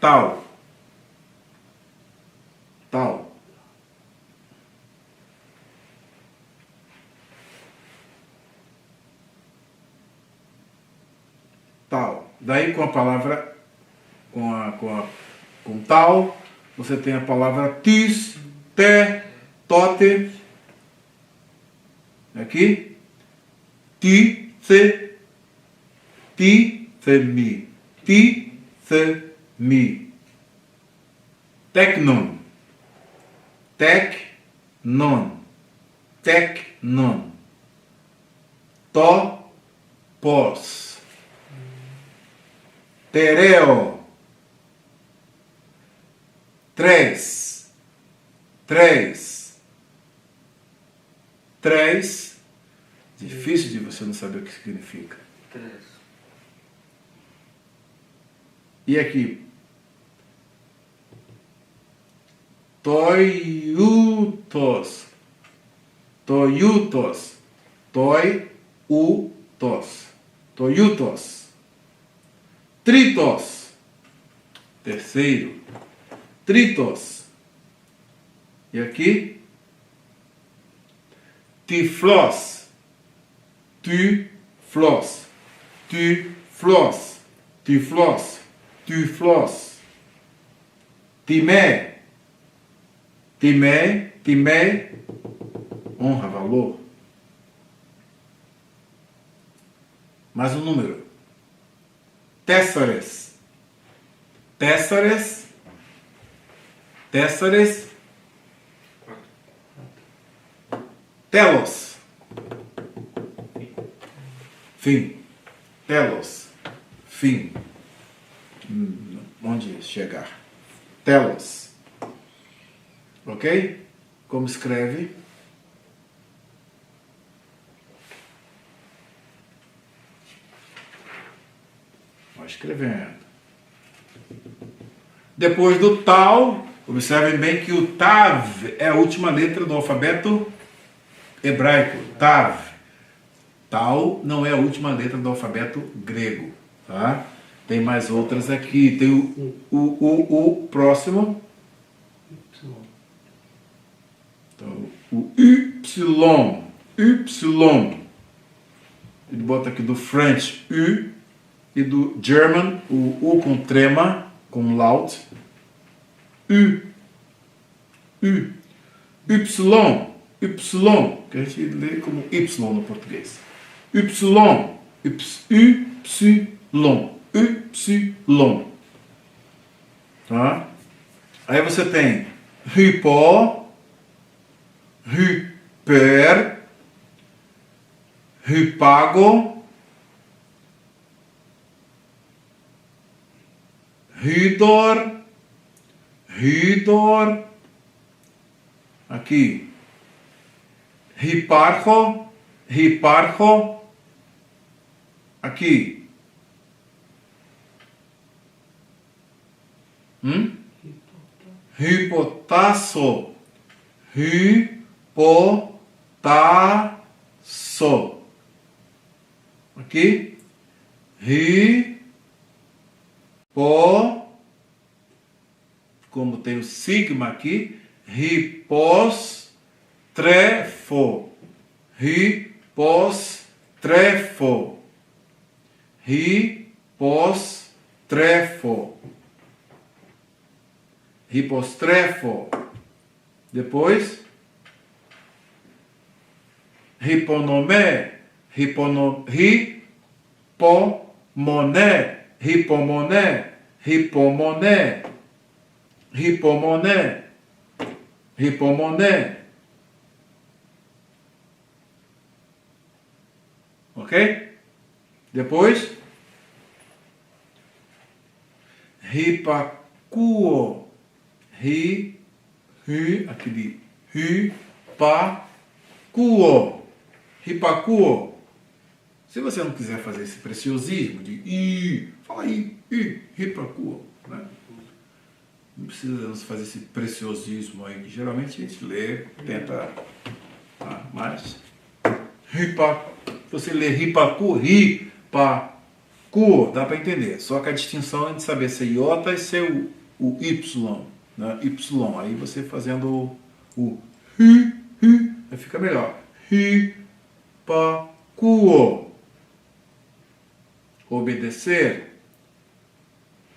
Tal. Tal. Tal. Daí com a palavra, com tal, você tem a palavra tis, te, tote. Aqui. Ti, se, mi. Ti, se, mi. Teknon. Teknon. Teknon. To, pos. Tereo. Três. Difícil de você não saber o que significa. E aqui? Toiutos. Toiutos. Toiutos. Toiutos. Tritos. Terceiro. Tritos. E aqui? Tiflos. Tiflos. Tiflos. Tiflos. Tiflos. Timé. Timé. Timé. Honra, valor. Mais um número. Téssares. Téssares. Téssares. Telos. Fim. Telos. Fim. Onde chegar? Telos. Ok? Como escreve? Vai escrevendo. Depois do tal, observem bem que o tav é a última letra do alfabeto hebraico. Tav. Tal não é a última letra do alfabeto grego, tá? Tem mais outras aqui. Tem o próximo. Então, o Y. Y. Ele bota aqui do French U e do German o U com trema, com laut. U. U. Y. Y. Que a gente lê como Y no português. Y. Y. Tá? Aí você tem hypo, hyper, hypago, hydor, hydor, aqui, hiparcho, hiparcho, aqui, hipotasso, hipotasso, aqui, como tem o sigma aqui, hipostrefo, hipostrefo, hipostrefo. Hipostrefo. Depois, hiponomé, hipomoné, hipomoné, hipomoné, hipomoné, hipomoné. Ok? Depois, hipacuo, aquele hipacuo, hipacuo. Se você não quiser fazer esse preciosismo de fala hipacuo, né? Não precisa fazer esse preciosismo aí, que geralmente a gente lê, tenta, mas você lê hipacuo, dá para entender. Só que a distinção é de saber se é iota e se é o Y, né? Y. Aí você fazendo o aí fica melhor. Hipacuo. Obedecer.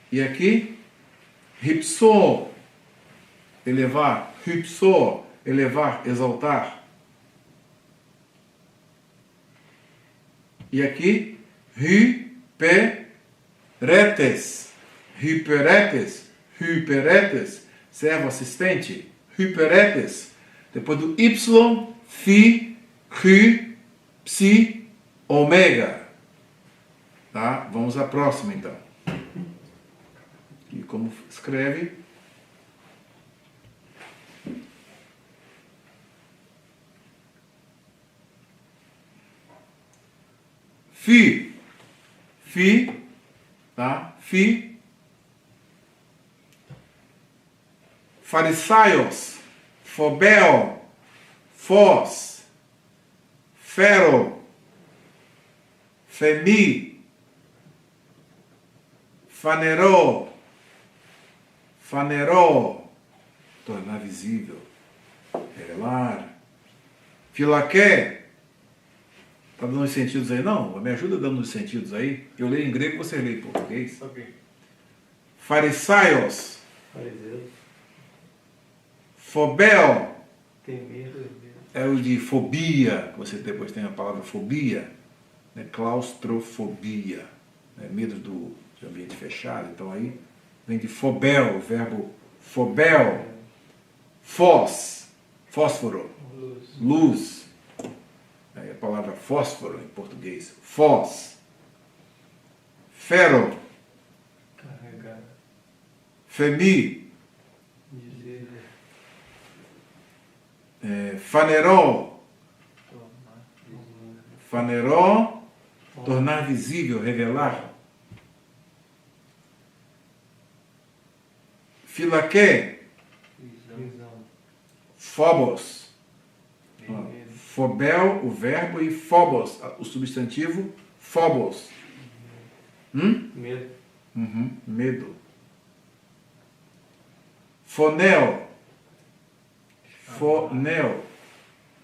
E aqui, hipso. Elevar. Hipso. Elevar, exaltar. E aqui, hiperetes, servo assistente, hiperetes. Depois do Y, fi, psi, ômega. Tá? Vamos à próxima então. E como escreve? Fi, tá? Fi, farisaios, fobel, fos, fero, femi, faneró, tornar visível, revelar, filaqué. Está dando os sentidos aí? Não, me ajuda dando os sentidos aí. Eu leio em grego, você lê em português. Ok. Farisaios. Fariseus. Fobel. Temer. É o de fobia. Você depois tem a palavra fobia. Né? Claustrofobia. Né? Medo de ambiente fechado. Então aí vem de fobel, o verbo fobel. Fósforo. Luz. É a palavra fósforo em português. Fós. Fero. Carregar. Femi. Dizer. Faneró. Faneró. Tornar visível, revelar. Filaqué. Visão. Phobos. Fobel, o verbo, e phobos, o substantivo, phobos. Medo. Medo. Fonel.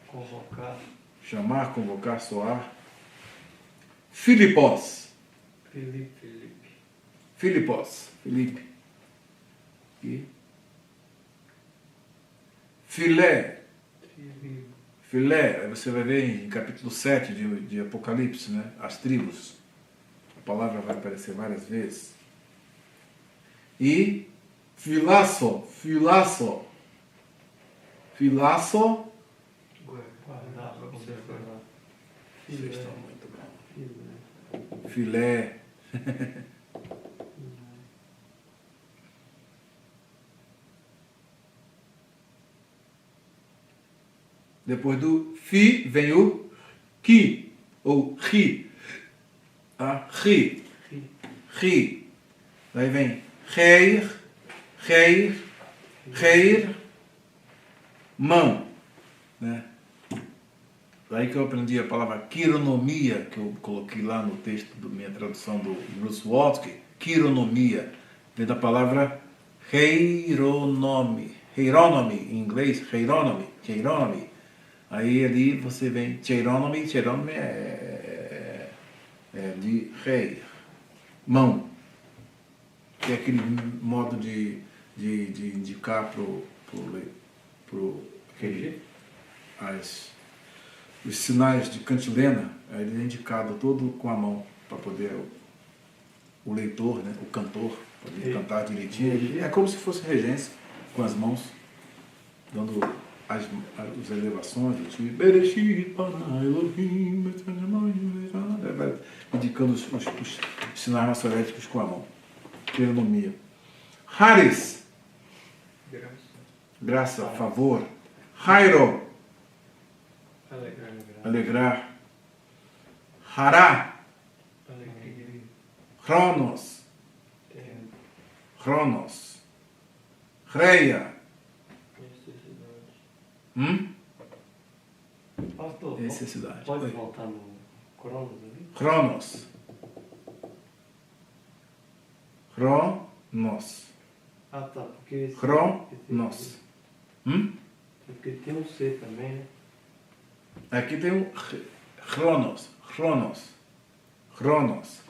Convocar. Chamar, convocar, soar. Filipos. Filipe. E filé. Filé, aí você vai ver em capítulo 7 de Apocalipse, né? As tribos. A palavra vai aparecer várias vezes. E filaço. Guardar para observar. Vocês estão muito bom. Filé. Depois do fi vem o ki, ou ri. Tá? Ri. Daí vem reir, mão. Né? Daí que eu aprendi a palavra quironomia, que eu coloquei lá no texto da minha tradução do Bruce Waltke. Quironomia. Vem da palavra heironomy, em inglês, heironomy. Aí ali você vem, cheironomy é de rei, mão, que é aquele modo de de indicar os sinais de cantilena, aí ele é indicado todo com a mão, para poder o leitor, né, o cantor, poder cantar direitinho. É como se fosse regência, com as mãos, dando as elevações, indicando os sinais maçoréticos com a mão. Teonomia. Haris. Graça, favor. Jairo. Alegrar. Hará. Chronos. Chronos. Reia. Pastor, Necessidade. pode voltar no Cronos ali? Chronos. Chronos. Ah, tá. Porque Chronos. Porque tem um C também, né? Aqui tem um Chronos. Chronos. Chronos.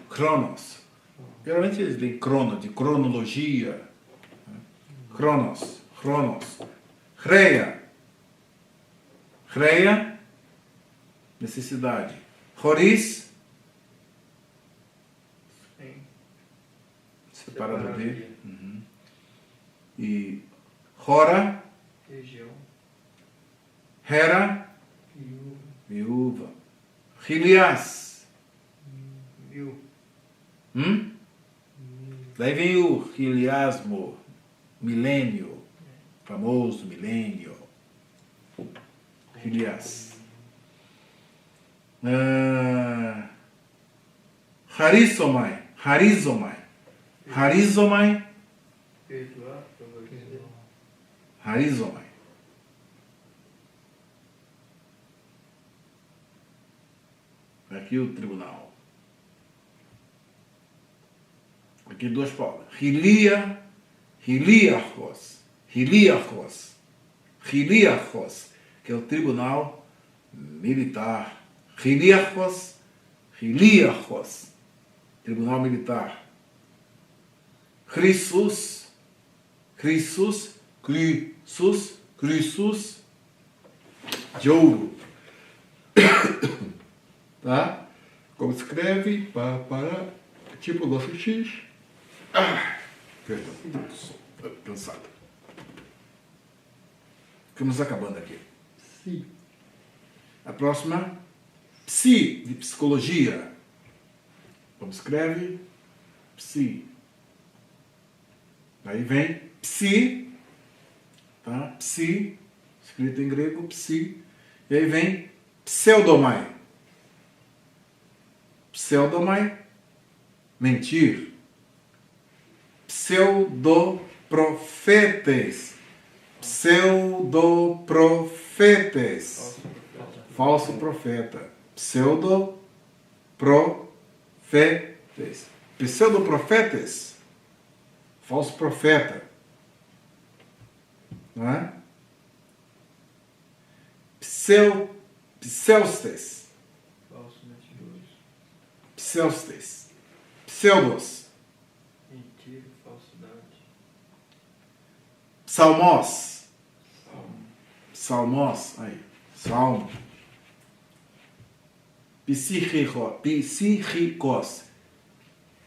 Chronos. Geralmente eles têm crono, de cronologia. Chronos. Chronos. Reia. Reia. Necessidade. Horis. Separado de. E Hora. Região. Hera. Viúva. Hilias. Mil. Daí vem o Hiliasmo. Milênio. Famoso milênio. Hilias. Harizomai. Harizomai. Harizomai. Perdoar para você. Harizomai. Aqui o tribunal. Aqui duas palavras. Hilia, Hiliarchos. Hiliarchos. Hiliarchos, que é o tribunal militar. Hiliarchos. Hiliarchos. Tribunal militar. Christus. Christus. Christus. Christus. De ouro. Tá? Como escreve? Para. Tipo nosso X. Perdão. Estou cansado. Ficamos acabando aqui. Sim. A próxima. Psi, de psicologia. Como escreve? Psi. Aí vem psi. Tá? Psi. Escrito em grego, psi. E aí vem pseudomai. Pseudomai. Mentir. Pseudoprofetes. Pseudoprofetes. Falso profeta. Pseudoprofetes. Pseudoprofetes. Falso profeta. Não é? Pseustes. Falso mentiroso. Pseustes. Pseudos. Mentira, falsidade. Salmos. Salmos. Aí. Salmo. Psíquicos. Psíquicos.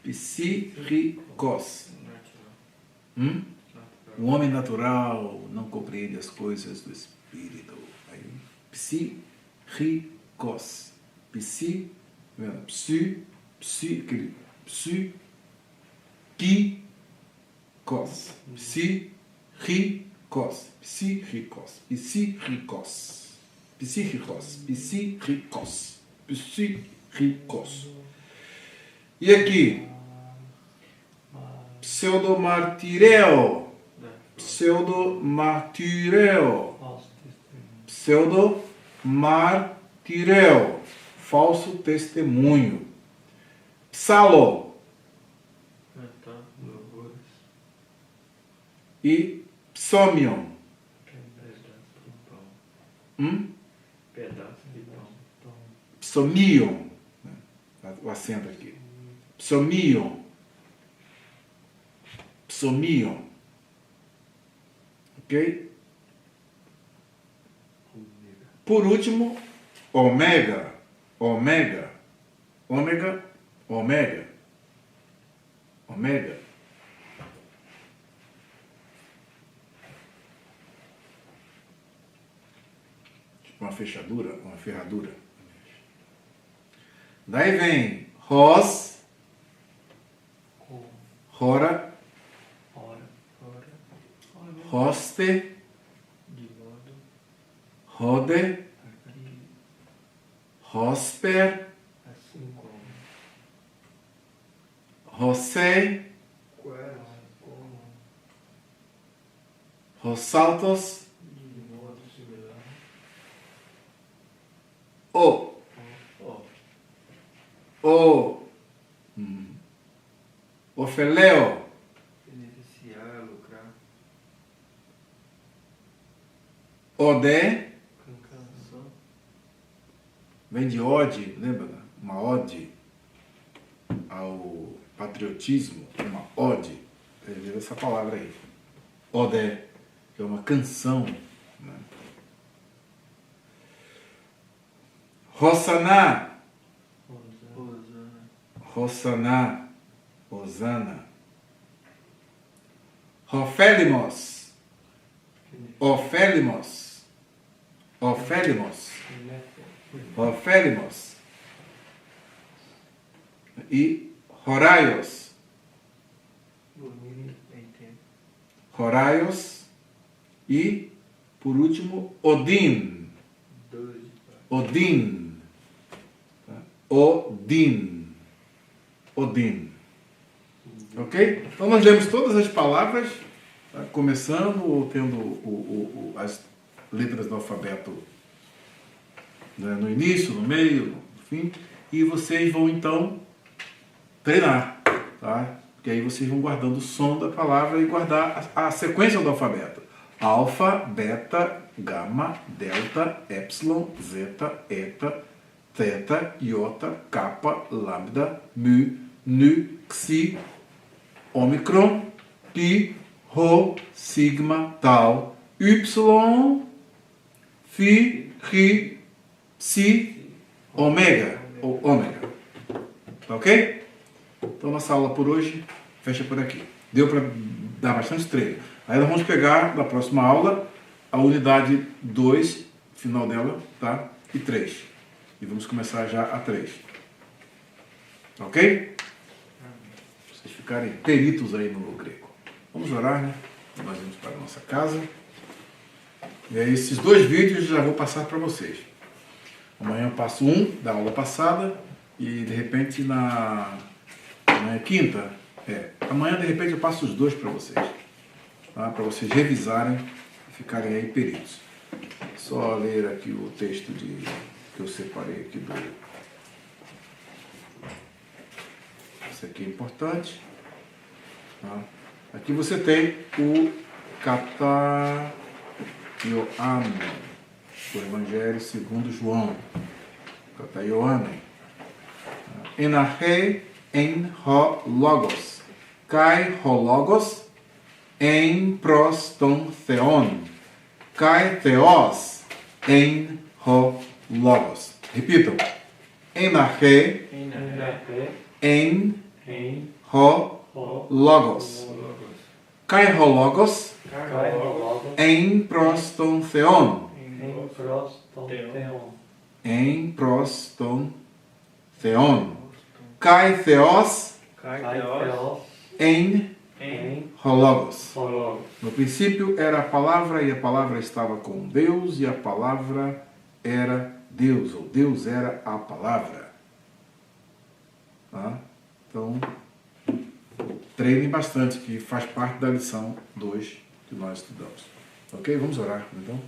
Psíquicos. O homem natural não compreende as coisas do espírito. Aí. Psíquicos. Psíquicos. Psíquicos. Psíquicos. Psíquicos. Psíquicos. Psíquicos. Psíquicos. Psíquicos. E aqui? Pseudomartireo. Pseudomartireo. Falso testemunho. Pseudomartireo. Falso testemunho. Psalo. Louvores. E psomion. Pedaço de pão. Pedaço de pão. Psomion. O acento aqui. Psomion. somion. Ok? Por último, omega, omega, ômega, omega, omega. Tipo uma fechadura, uma ferradura. Daí vem ros, rora, roste, rode, rosper, assim como, rosei, como, rossaltos, de modo similar, o, o, ofeleo, beneficiar, lucrar, ode, canção, vem de ode, lembra? Uma ode ao patriotismo, uma ode, veja essa palavra aí, ode, que é uma canção, né? Rossaná, Rossaná, Osana, Rofélimos, Ofélimos, Ofélimos, Rofélimos e Horaios, Horaios e, por último, Odin, Odin, Odin, Odin. Ok? Então nós lemos todas as palavras, tá? Começando tendo as letras do alfabeto, né, no início, no meio, no fim, e vocês vão então treinar, tá? Porque aí vocês vão guardando o som da palavra e guardar a sequência do alfabeto. Alfa, beta, gama, delta, epsilon, zeta, eta, theta, iota, kappa, lambda, mu, nu, xi, ômicron, pi, rho, sigma, tau, y, phi, ri, psi, ômega, ou ômega. Tá ok? Então nossa aula por hoje fecha por aqui. Deu para dar bastante treino. Aí nós vamos pegar na próxima aula a unidade 2, final dela, tá? E 3. E vamos começar já a 3. Ok? Vocês ficarem peritos aí no grego. Vamos orar, né? Nós vamos para a nossa casa. E aí esses 2 vídeos já vou passar para vocês. Amanhã eu passo um da aula passada e de repente na quinta, amanhã de repente eu passo os 2 para vocês. Tá? Para vocês revisarem e ficarem aí peritos. Só ler aqui o texto que eu separei aqui do... Esse aqui é importante. Tá? Aqui você tem o Kata Ioane, o Evangelho segundo João. Kata Ioane. Enahe en ho logos. Kai ho logos en pros ton theon. Kai theos en ho logos. Repitam. Enahe en ho logos. Kai ho logos en pros ton theon. En pros ton theon. Kai theos en ho logos. No princípio era a palavra e a palavra estava com Deus e a palavra era Deus, ou Deus era a palavra. Tá? Então, treinem bastante, que faz parte da lição 2 que nós estudamos. Ok? Vamos orar, então.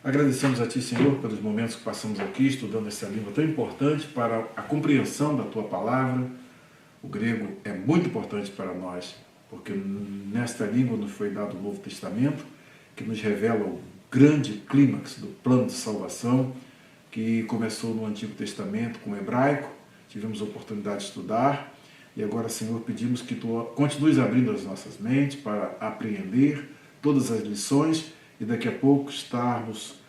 Agradecemos a Ti, Senhor, pelos momentos que passamos aqui estudando essa língua tão importante para a compreensão da Tua palavra. O grego é muito importante para nós, porque nesta língua nos foi dado o Novo Testamento, que nos revela o grande clímax do plano de salvação, que começou no Antigo Testamento com o hebraico. Tivemos a oportunidade de estudar, E agora, Senhor, pedimos que Tu continues abrindo as nossas mentes para apreender todas as lições e daqui a pouco estarmos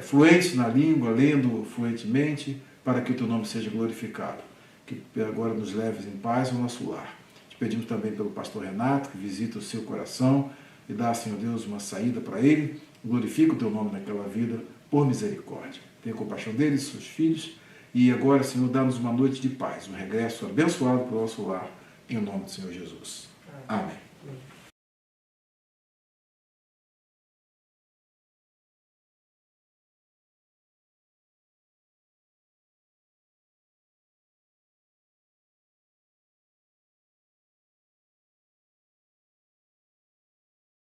fluentes na língua, lendo fluentemente, para que o Teu nome seja glorificado. Que agora nos leves em paz ao nosso lar. Te pedimos também pelo pastor Renato, que visita o seu coração e dá, Senhor Deus, uma saída para ele. Glorifica o Teu nome naquela vida, por misericórdia. Tenha compaixão deles, seus filhos. E agora, Senhor, dá-nos uma noite de paz, um regresso abençoado para o nosso lar, em nome do Senhor Jesus. Amém.